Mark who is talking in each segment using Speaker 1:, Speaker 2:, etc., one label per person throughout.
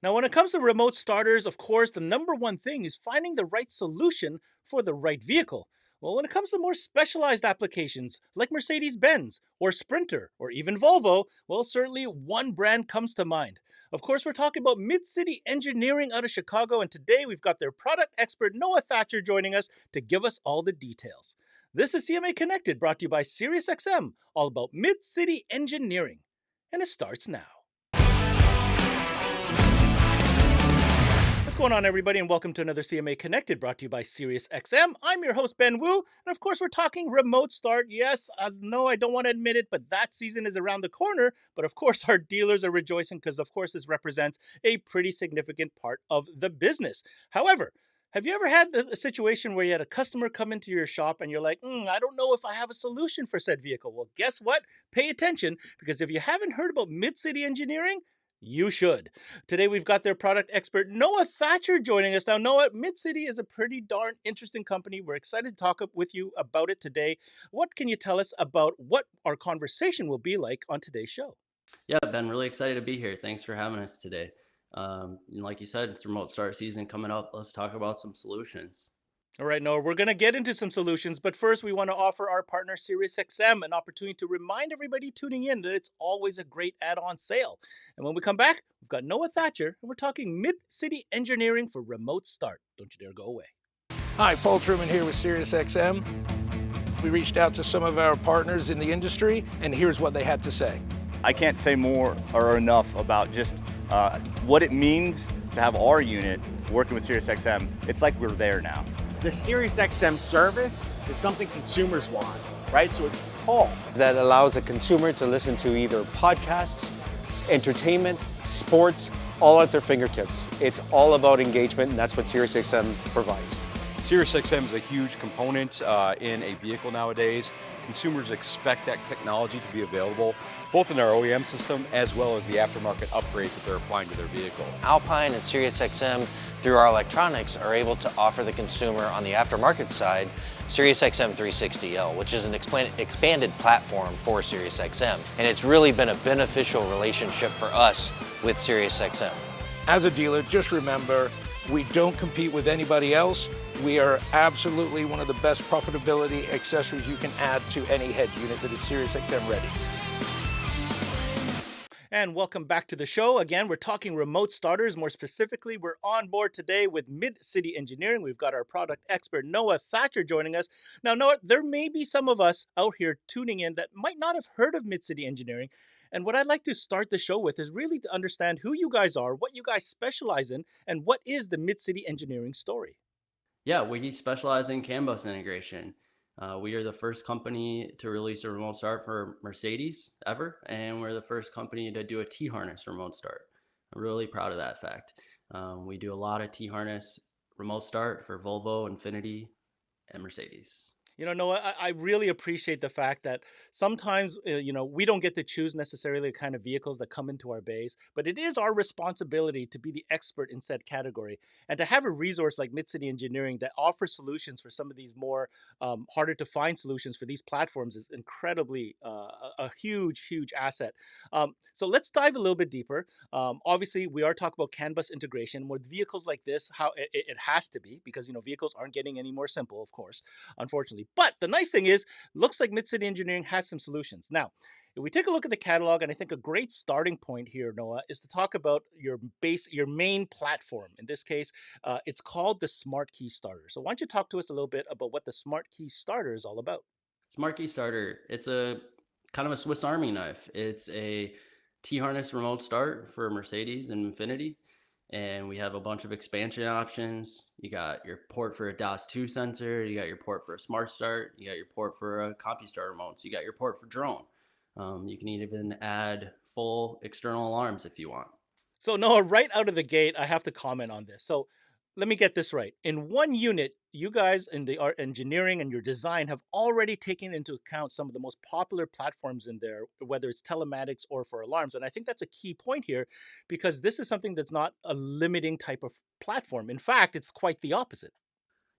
Speaker 1: Now, when it comes to remote starters, of course, the number one thing is finding the right solution for the right vehicle. Well, when it comes to more specialized applications like Mercedes-Benz or Sprinter or even Volvo, well, certainly one brand comes to mind. Of course, we're talking about Mid-City Engineering out of Chicago, and today we've got their product expert Noah Thatcher joining us to give us all the details. This is CMA Connected, brought to you by SiriusXM, all about Mid-City Engineering. And it starts now. What's going on, everybody, and welcome to another CMA Connected, brought to you by SiriusXM. I'm your host, Ben Wu, and of course, we're talking remote start. Yes, I know I don't want to admit it, but that season is around the corner. But of course, our dealers are rejoicing because, of course, this represents a pretty significant part of the business. However, have you ever had a situation where you had a customer come into your shop and you're like, I don't know if I have a solution for said vehicle? Well, guess what? Pay attention, because if you haven't heard about Mid-City Engineering, you should. Today, we've got their product expert, Noah Thatcher, joining us. Now, Noah, Mid-City is a pretty darn interesting company. We're excited to talk with you about it today. What can you tell us about what our conversation will be like on today's show?
Speaker 2: Yeah, Ben, really excited to be here. Thanks for having us today. Like you said, it's remote start season coming up. Let's talk about some solutions.
Speaker 1: All right, Noah, we're going to get into some solutions, but first we want to offer our partner SiriusXM an opportunity to remind everybody tuning in that it's always a great add-on sale. And when we come back, we've got Noah Thatcher, and we're talking Mid-City Engineering for remote start. Don't you dare go away.
Speaker 3: Hi, Paul Truman here with SiriusXM. We reached out to some of our partners in the industry, and here's what they had to say.
Speaker 4: I can't say more or enough about just what it means to have our unit working with SiriusXM. It's like we're there now.
Speaker 5: The SiriusXM service is something consumers want, right? So it's Paul.
Speaker 6: That allows a consumer to listen to either podcasts, entertainment, sports, all at their fingertips. It's all about engagement, and that's what SiriusXM provides.
Speaker 7: SiriusXM is a huge component in a vehicle nowadays. Consumers expect that technology to be available both in our OEM system as well as the aftermarket upgrades that they're applying to their vehicle.
Speaker 8: Alpine and SiriusXM, through our electronics, are able to offer the consumer on the aftermarket side SiriusXM 360L, which is an expanded platform for SiriusXM. And it's really been a beneficial relationship for us with SiriusXM.
Speaker 3: As a dealer, just remember, we don't compete with anybody else. We are absolutely one of the best profitability accessories you can add to any head unit that is SiriusXM ready.
Speaker 1: And welcome back to the show. Again, we're talking remote starters. More specifically, we're on board today with Mid-City Engineering. We've got our product expert, Noah Thatcher, joining us. Now, Noah, there may be some of us out here tuning in that might not have heard of Mid-City Engineering. And what I'd like to start the show with is really to understand who you guys are, what you guys specialize in, and what is the Mid-City Engineering story.
Speaker 2: Yeah, we specialize in CAN bus integration. We are the first company to release a remote start for Mercedes ever, and we're the first company to do a T-harness remote start. I'm really proud of that fact. We do a lot of T-harness remote start for Volvo, Infiniti, and Mercedes.
Speaker 1: You know, Noah, I really appreciate the fact that sometimes, we don't get to choose necessarily the kind of vehicles that come into our bays, but it is our responsibility to be the expert in said category. And to have a resource like Mid-City Engineering that offers solutions for some of these more harder to find solutions for these platforms is incredibly a huge, huge asset. So let's dive a little bit deeper. Obviously, we are talking about CAN bus integration. With vehicles like this, how it has to be, because, vehicles aren't getting any more simple, of course, unfortunately. But the nice thing is, looks like Mid-City Engineering has some solutions. Now, if we take a look at the catalog, and I think a great starting point here, Noah, is to talk about your main platform. In this case, it's called the SmartKey Starter. So why don't you talk to us a little bit about what the SmartKey Starter is all about?
Speaker 2: SmartKey Starter, it's a kind of a Swiss Army knife. It's a T-harness remote start for Mercedes and Infiniti. And we have a bunch of expansion options. You got your port for a DOS2 sensor. You got your port for a smart start. You got your port for a CompuStar remote. So you got your port for drone. You can even add full external alarms if you want.
Speaker 1: So Noah, right out of the gate, I have to comment on this. So let me get this right. In one unit, you guys in the art engineering and your design have already taken into account some of the most popular platforms in there, whether it's telematics or for alarms. And I think that's a key point here, because this is something that's not a limiting type of platform. In fact, it's quite the opposite.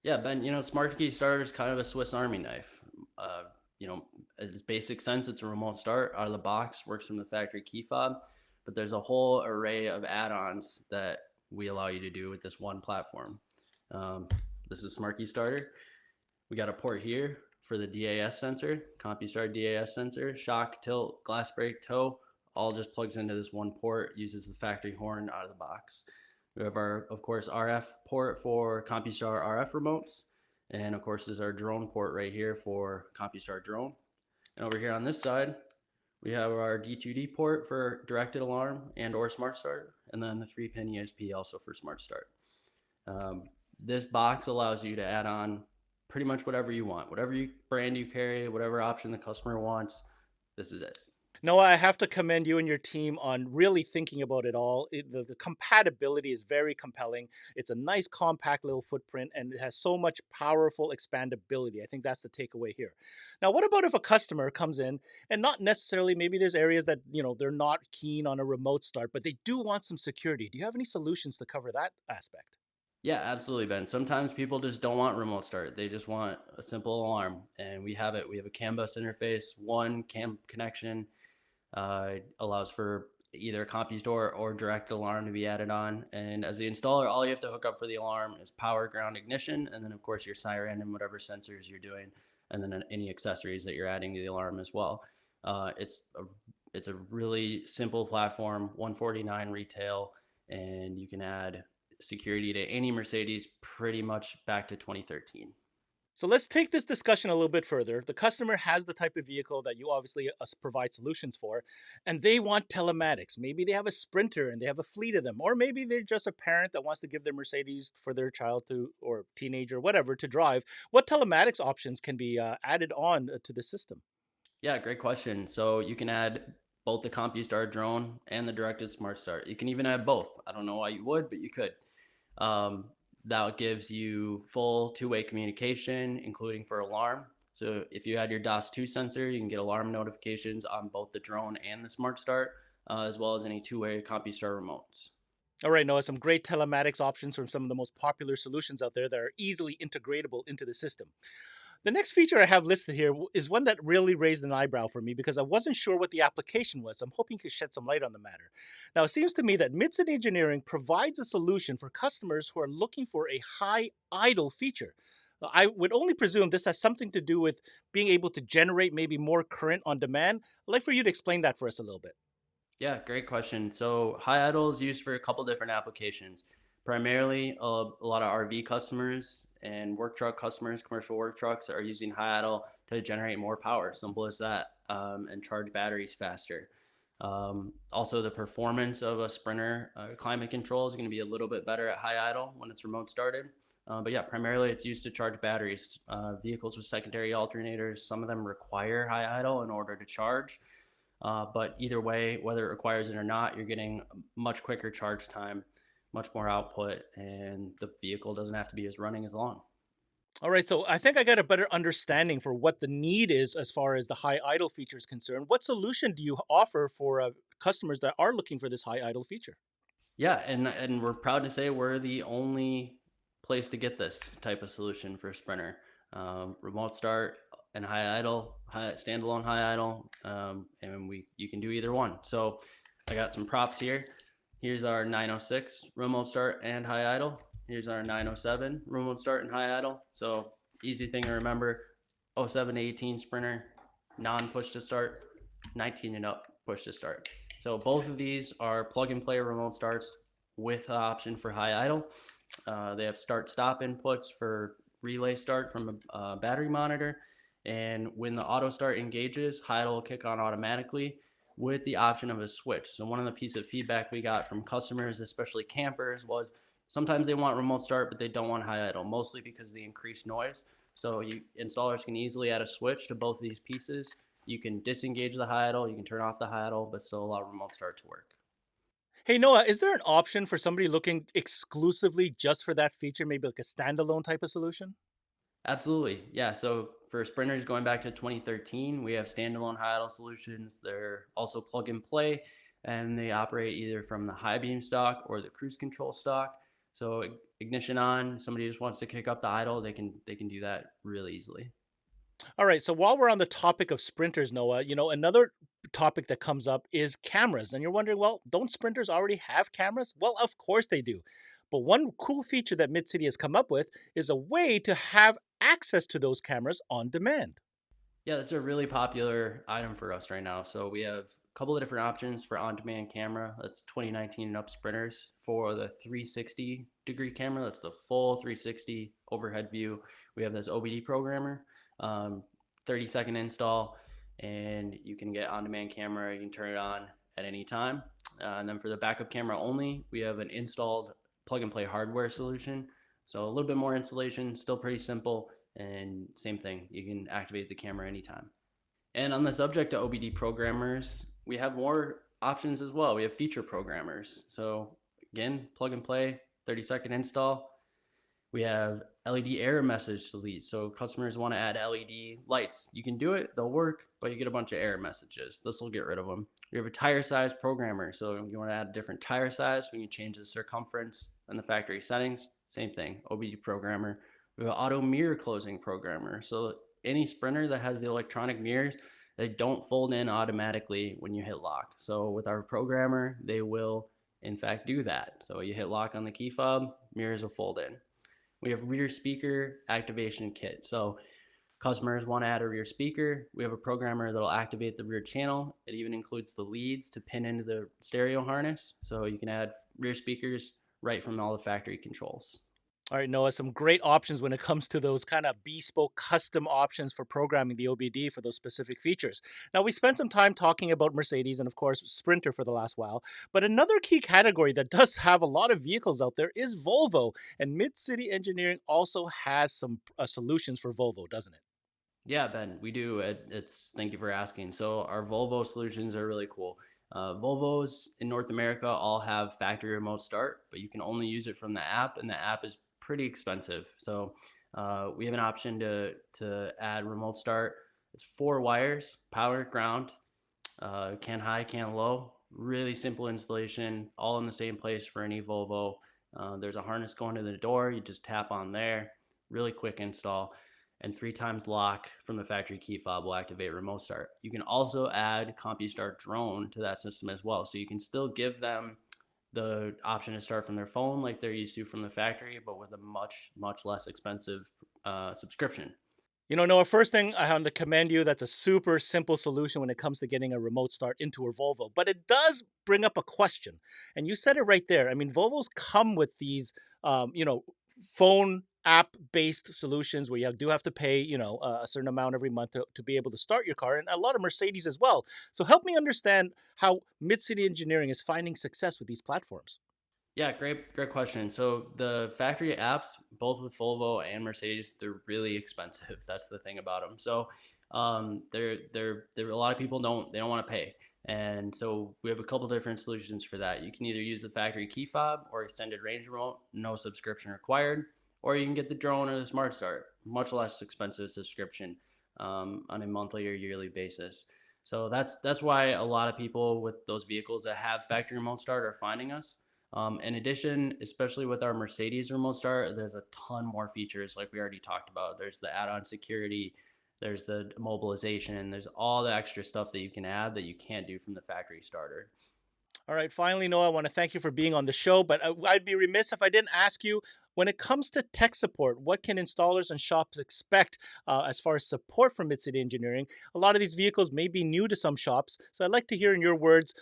Speaker 2: Yeah, Ben, SmartKey Starter is kind of a Swiss Army knife. Its basic sense, it's a remote start out of the box, works from the factory key fob. but there's a whole array of add-ons that we allow you to do with this one platform. This is SmartKey Starter. We got a port here for the DAS sensor, CompuStar DAS sensor, shock, tilt, glass break, tow, all just plugs into this one port, uses the factory horn out of the box. We have our, of course, RF port for CompuStar RF remotes. And of course, there's our drone port right here for CompuStar drone. And over here on this side, we have our D2D port for directed alarm and or smart start. And then the 3-pin ESP also for smart start. This box allows you to add on pretty much whatever you want, whatever brand you carry, whatever option the customer wants. This is it.
Speaker 1: Noah, I have to commend you and your team on really thinking about it all. The compatibility is very compelling. It's a nice, compact little footprint, and it has so much powerful expandability. I think that's the takeaway here. Now, what about if a customer comes in and not necessarily, maybe there's areas that, they're not keen on a remote start, but they do want some security. Do you have any solutions to cover that aspect?
Speaker 2: Yeah, absolutely, Ben. Sometimes people just don't want remote start. They just want a simple alarm, and we have it. We have a CAN bus interface, one CAN connection. Allows for either a CompuStore or direct alarm to be added on. And as the installer, all you have to hook up for the alarm is power, ground, ignition, and then of course your siren and whatever sensors you're doing, and then any accessories that you're adding to the alarm as well. It's a really simple platform, $149 retail, and you can add security to any Mercedes pretty much back to 2013.
Speaker 1: So let's take this discussion a little bit further. The customer has the type of vehicle that you obviously provide solutions for, and they want telematics. Maybe they have a Sprinter and they have a fleet of them, or maybe they're just a parent that wants to give their Mercedes for their child to, or teenager, whatever, to drive. What telematics options can be added on to the system?
Speaker 2: Yeah, great question. So you can add both the CompuStar drone and the directed smart start. You can even add both. I don't know why you would, but you could. That gives you full two-way communication, including for alarm. So if you had your DAS2 sensor, you can get alarm notifications on both the drone and the smart start, as well as any two-way CompuStar remotes.
Speaker 1: All right, Noah, some great telematics options from some of the most popular solutions out there that are easily integratable into the system. The next feature I have listed here is one that really raised an eyebrow for me because I wasn't sure what the application was. I'm hoping you could shed some light on the matter. Now, it seems to me that Midson Engineering provides a solution for customers who are looking for a high idle feature. I would only presume this has something to do with being able to generate maybe more current on demand. I'd like for you to explain that for us a little bit.
Speaker 2: Yeah, great question. So high idle is used for a couple different applications. Primarily, a lot of RV customers and work truck customers, commercial work trucks, are using high idle to generate more power. Simple as that, and charge batteries faster. Also, the performance of a Sprinter climate control is going to be a little bit better at high idle when it's remote started. But yeah, primarily it's used to charge batteries. Vehicles with secondary alternators, some of them require high idle in order to charge. But either way, whether it requires it or not, you're getting much quicker charge time, much more output, and the vehicle doesn't have to be running as long.
Speaker 1: All right, so I think I got a better understanding for what the need is as far as the high idle feature is concerned. What solution do you offer for customers that are looking for this high idle feature?
Speaker 2: Yeah, and we're proud to say we're the only place to get this type of solution for Sprinter. Remote start and high idle, standalone high idle, and you can do either one. So I got some props here. Here's our 906 remote start and high idle. Here's our 907 remote start and high idle. So easy thing to remember, 07 to 18 Sprinter, non-push to start, 19 and up push to start. So both of these are plug and play remote starts with the option for high idle. They have start stop inputs for relay start from a battery monitor. And when the auto start engages, high idle will kick on automatically with the option of a switch. So one of the pieces of feedback we got from customers, especially campers, was sometimes they want remote start, but they don't want high idle, mostly because of the increased noise. So installers can easily add a switch to both of these pieces. You can disengage the high idle, you can turn off the high idle, but still allow remote start to work.
Speaker 1: Hey, Noah, is there an option for somebody looking exclusively just for that feature, maybe like a standalone type of solution?
Speaker 2: Absolutely. Yeah. So for Sprinters going back to 2013, we have standalone high idle solutions. They're also plug and play, and they operate either from the high beam stock or the cruise control stock. So ignition on, somebody just wants to kick up the idle, they can do that really easily.
Speaker 1: All right. So while we're on the topic of sprinters, Noah, another topic that comes up is cameras. And you're wondering, well, don't sprinters already have cameras? Well, of course they do. But one cool feature that MidCity has come up with is a way to have access to those cameras on demand.
Speaker 2: Yeah, that's a really popular item for us right now. So we have a couple of different options for on-demand camera. That's 2019 and up sprinters. For the 360-degree camera, that's the full 360 overhead view. We have this OBD programmer, 30-second install, and you can get on-demand camera. You can turn it on at any time. And then for the backup camera only, we have an installed plug-and-play hardware solution. So a little bit more installation, still pretty simple. And same thing, you can activate the camera anytime. And on the subject of OBD programmers, we have more options as well. We have feature programmers. So again, plug and play, 30-second install. We have LED error message delete. So customers want to add LED lights. You can do it, they'll work, but you get a bunch of error messages. This will get rid of them. We have a tire size programmer. So if you want to add a different tire size, we can change the circumference and the factory settings. Same thing, OBD programmer. We have an auto mirror closing programmer. So any sprinter that has the electronic mirrors, they don't fold in automatically when you hit lock. So with our programmer, they will in fact do that. So you hit lock on the key fob, mirrors will fold in. We have rear speaker activation kit. So customers want to add a rear speaker. We have a programmer that'll activate the rear channel. It even includes the leads to pin into the stereo harness. So you can add rear speakers right from all the factory controls.
Speaker 1: All right, Noah, some great options when it comes to those kind of bespoke custom options for programming the OBD for those specific features. Now, we spent some time talking about Mercedes and, of course, Sprinter for the last while. But another key category that does have a lot of vehicles out there is Volvo. And Mid-City Engineering also has some solutions for Volvo, doesn't it?
Speaker 2: Yeah, Ben, we do. Thank you for asking. So our Volvo solutions are really cool. Volvos in North America all have factory remote start, but you can only use it from the app, and the app is pretty expensive. So we have an option to add remote start. It's 4 wires, power, ground, can high, can low. Really simple installation, all in the same place for any Volvo. There's a harness going to the door. You just tap on there. Really quick install. And 3 times lock from the factory key fob will activate remote start. You can also add CompuStart drone to that system as well. So you can still give them the option to start from their phone like they're used to from the factory, but with a much, much less expensive subscription.
Speaker 1: Noah, first thing I want to commend you. That's a super simple solution when it comes to getting a remote start into a Volvo. But it does bring up a question. And you said it right there. I mean, Volvos come with these, phone app-based solutions where you do have to pay, a certain amount every month to be able to start your car, and a lot of Mercedes as well. So help me understand how Mid-City Engineering is finding success with these platforms.
Speaker 2: Yeah, great question. So the factory apps, both with Volvo and Mercedes, they're really expensive. That's the thing about them. So they're a lot of people don't want to pay. And so we have a couple different solutions for that. You can either use the factory key fob or extended range remote, no subscription required, or you can get the drone or the Smart Start, much less expensive subscription on a monthly or yearly basis. So that's why a lot of people with those vehicles that have factory remote start are finding us. In addition, especially with our Mercedes remote start, there's a ton more features like we already talked about. There's the add-on security, there's the mobilization, there's all the extra stuff that you can add that you can't do from the factory starter.
Speaker 1: All right, finally, Noah, I want to thank you for being on the show, but I'd be remiss if I didn't ask you, when it comes to tech support, what can installers and shops expect as far as support from Mid-City Engineering? A lot of these vehicles may be new to some shops, so I'd like to hear in your words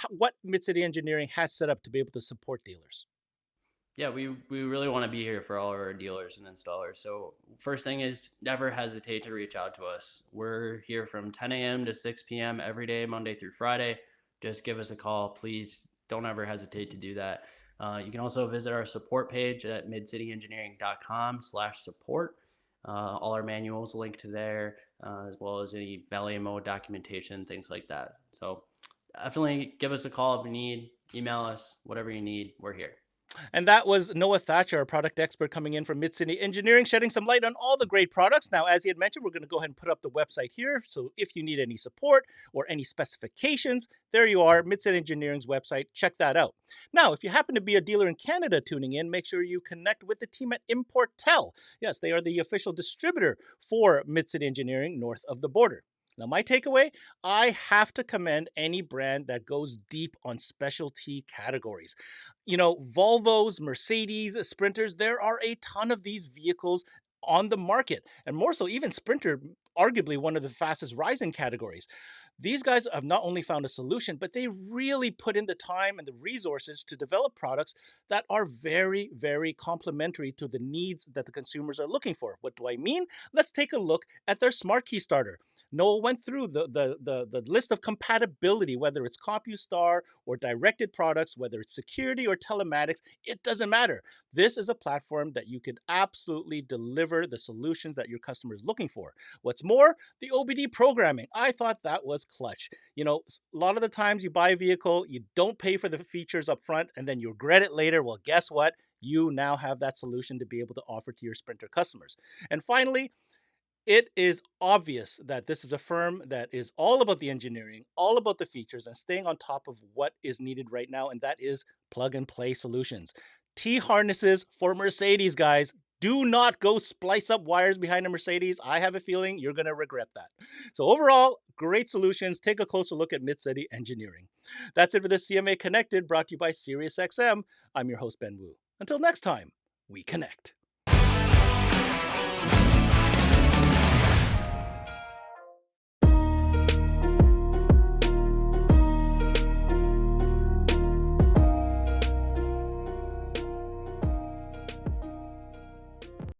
Speaker 1: what Mid-City Engineering has set up to be able to support dealers.
Speaker 2: Yeah, we really want to be here for all of our dealers and installers. So first thing is never hesitate to reach out to us. We're here from 10 a.m. to 6 p.m. every day, Monday through Friday. Just give us a call. Please don't ever hesitate to do that. You can also visit our support page at midcityengineering.com/support. All our manuals linked to there, as well as any valet mode documentation, things like that. So definitely give us a call if you need, email us, whatever you need, we're here.
Speaker 1: And that was NOAH THATCHER, our product expert, coming in from Mid-City Engineering, shedding some light on all the great products. Now, as he had mentioned, we're going to go ahead and put up the website here. So if you need any support or any specifications, there you are, Mid-City Engineering's website. Check that out. Now, if you happen to be a dealer in Canada tuning in, make sure you connect with the team at ImportTel. Yes, they are the official distributor for Mid-City Engineering north of the border. Now, my takeaway, I have to commend any brand that goes deep on specialty categories. You know, Volvos, Mercedes, Sprinters, there are a ton of these vehicles on the market. And more so, even Sprinter, arguably one of the fastest rising categories. These guys have not only found a solution, but they really put in the time and the resources to develop products that are very, very complementary to the needs that the consumers are looking for. What do I mean? Let's take a look at their SmartKey Starter. Noah went through the list of compatibility, whether it's CompuStar or directed products, whether it's security or telematics, it doesn't matter. This is a platform that you could absolutely deliver the solutions that your customer is looking for. What's more, the OBD programming, I thought that was clutch. You know, a lot of the times you buy a vehicle, you don't pay for the features up front, and then you regret it later. Well, guess what? You now have that solution to be able to offer to your Sprinter customers. And finally, it is obvious that this is a firm that is all about the engineering, all about the features, and staying on top of what is needed right now, and that is plug and play solutions. T-harnesses for Mercedes, guys. Do not go splice up wires behind a Mercedes. I have a feeling you're going to regret that. So overall, great solutions. Take a closer look at Mid-City Engineering. That's it for this CMA Connected, brought to you by SiriusXM. I'm your host, Ben Wu. Until next time, we connect.